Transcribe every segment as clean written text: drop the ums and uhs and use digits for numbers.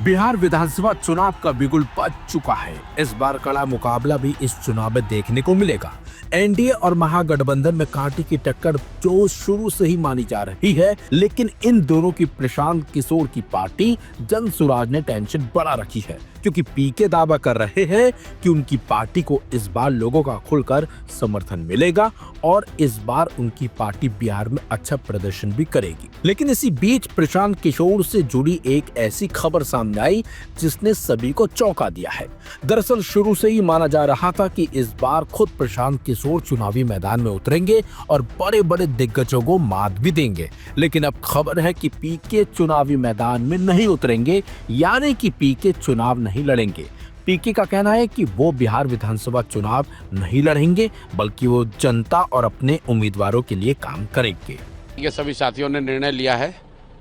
बिहार विधानसभा चुनाव का बिगुल बज चुका है। इस बार कड़ा मुकाबला भी इस चुनाव में देखने को मिलेगा। एनडीए और महागठबंधन में कांटे की टक्कर जो शुरू से ही मानी जा रही है, लेकिन इन दोनों की प्रशांत किशोर की पार्टी जनसुराज ने टेंशन बढ़ा रखी है, क्योंकि पीके दावा कर रहे हैं कि उनकी पार्टी को इस बार लोगों का खुलकर समर्थन मिलेगा और इस बार उनकी पार्टी बिहार में अच्छा प्रदर्शन भी करेगी। लेकिन इसी बीच प्रशांत किशोर से जुड़ी एक ऐसी खबर सामने आई जिसने सभी को चौंका दिया है। दरअसल शुरू से ही माना जा रहा था कि इस बार खुद प्रशांत किशोर चुनावी मैदान में उतरेंगे और बड़े बड़े दिग्गजों को मात भी देंगे, लेकिन अब खबर है कि पीके चुनावी मैदान में नहीं उतरेंगे, यानी कि पीके चुनाव नहीं लड़ेंगे। पीके का कहना है कि वो बिहार विधानसभा चुनाव नहीं लड़ेंगे, बल्कि वो जनता और अपने उम्मीदवारों के लिए काम करेंगे। ये सभी साथियों ने निर्णय लिया है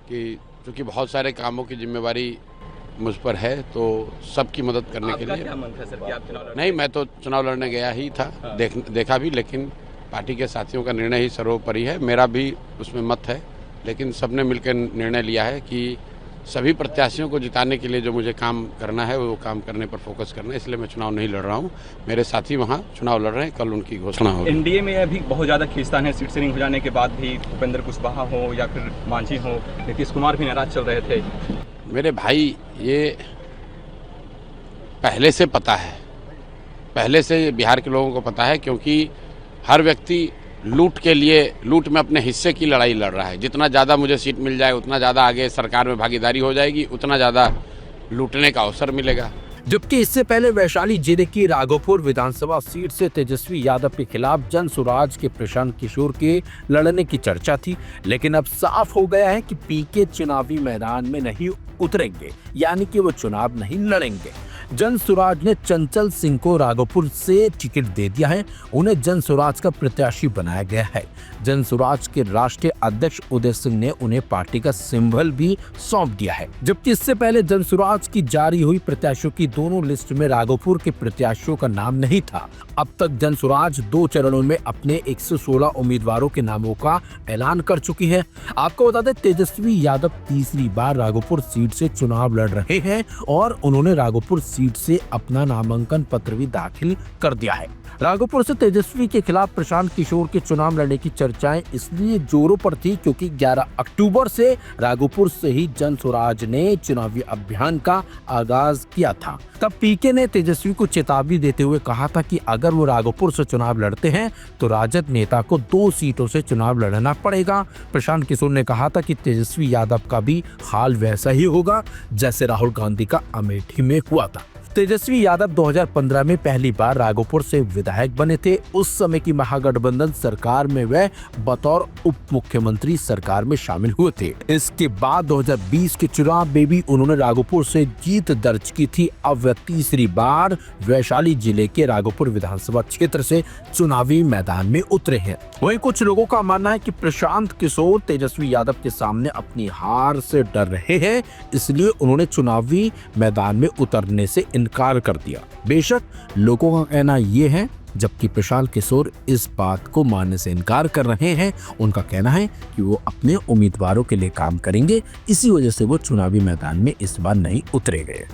कि चूंकि बहुत सारे कामों की जिम्मेवारी मुझ पर है, तो सबकी मदद करने के लिए। क्या मन था सर कि आप चुनाव नहीं, मैं तो चुनाव लड़ने गया ही था, देखा भी, लेकिन पार्टी के साथियों का निर्णय ही सर्वोपरि है। मेरा भी उसमें मत है, लेकिन सबने मिलकर निर्णय लिया है कि सभी प्रत्याशियों को जिताने के लिए जो मुझे काम करना है वो काम करने पर फोकस करना है, इसलिए मैं चुनाव नहीं लड़ रहा हूँ। मेरे साथी वहाँ चुनाव लड़ रहे हैं, कल उनकी घोषणा होगी। एनडीए में अभी बहुत ज़्यादा खींचतान है। सीट शेयरिंग हो जाने के बाद भी उपेंद्र कुशवाहा हो या फिर मांझी हो, नीतीश कुमार भी नाराज चल रहे थे। मेरे भाई, ये पहले से पता है, पहले से बिहार के लोगों को पता है, क्योंकि हर व्यक्ति लूट में अपने हिस्से की लड़ाई लड़ रहा है। जितना ज़्यादा मुझे सीट मिल जाए उतना ज़्यादा आगे सरकार में भागीदारी हो जाएगी, उतना ज़्यादा लूटने का अवसर मिलेगा। जबकि इससे पहले वैशाली जिले की राघोपुर विधानसभा सीट से तेजस्वी यादव के खिलाफ जनसुराज के प्रशांत किशोर के लड़ने की चर्चा थी, लेकिन अब साफ हो गया है कि पीके चुनावी मैदान में नहीं उतरेंगे, यानी कि वो चुनाव नहीं लड़ेंगे। जनसुराज ने चंचल सिंह को राघोपुर से टिकट दे दिया है, उन्हें जनसुराज का प्रत्याशी बनाया गया है। जनसुराज के राष्ट्रीय अध्यक्ष उदय सिंह ने उन्हें पार्टी का सिंबल भी सौंप दिया है। जबकि इससे पहले जनसुराज की जारी हुई प्रत्याशियों की दोनों लिस्ट में राघोपुर के प्रत्याशियों का नाम नहीं था। अब तक जनसुराज 2 चरणों में अपने 116 उम्मीदवारों के नामों का ऐलान कर चुकी है। आपको बता दें, तेजस्वी यादव तीसरी बार राघोपुर सीट से चुनाव लड़ रहे हैं और उन्होंने राघोपुर सीट से अपना नामांकन पत्र भी दाखिल कर दिया है। राघोपुर से तेजस्वी के खिलाफ प्रशांत किशोर के चुनाव लड़ने की चर्चाएं इसलिए जोरों पर थी क्योंकि 11 अक्टूबर से राघोपुर से ही जनसुराज ने चुनावी अभियान का आगाज किया था। तब पीके ने तेजस्वी को चेतावनी देते हुए कहा था कि अगर वो राघोपुर से चुनाव लड़ते हैं तो राजद नेता को 2 सीटों से चुनाव लड़ना पड़ेगा। प्रशांत किशोर ने कहा था कि तेजस्वी यादव का भी हाल वैसा ही होगा जैसे राहुल गांधी का अमेठी में हुआ था। तेजस्वी यादव 2015 में पहली बार राघोपुर से विधायक बने थे। उस समय की महागठबंधन सरकार में वह बतौर उप मुख्यमंत्री सरकार में शामिल हुए थे। इसके बाद 2020 के चुनाव में भी उन्होंने राघोपुर से जीत दर्ज की थी। अब वह तीसरी बार वैशाली जिले के राघोपुर विधानसभा क्षेत्र से चुनावी मैदान में उतरे हैं। वहीं कुछ लोगों का मानना है कि प्रशांत किशोर तेजस्वी यादव के सामने अपनी हार से डर रहे हैं, इसलिए उन्होंने चुनावी मैदान में उतरने से इनकार कर दिया। बेशक लोगों का कहना यह है, जबकि प्रशांत किशोर इस बात को मानने से इनकार कर रहे हैं। उनका कहना है कि वो अपने उम्मीदवारों के लिए काम करेंगे, इसी वजह से वो चुनावी मैदान में इस बार नहीं उतरे गए।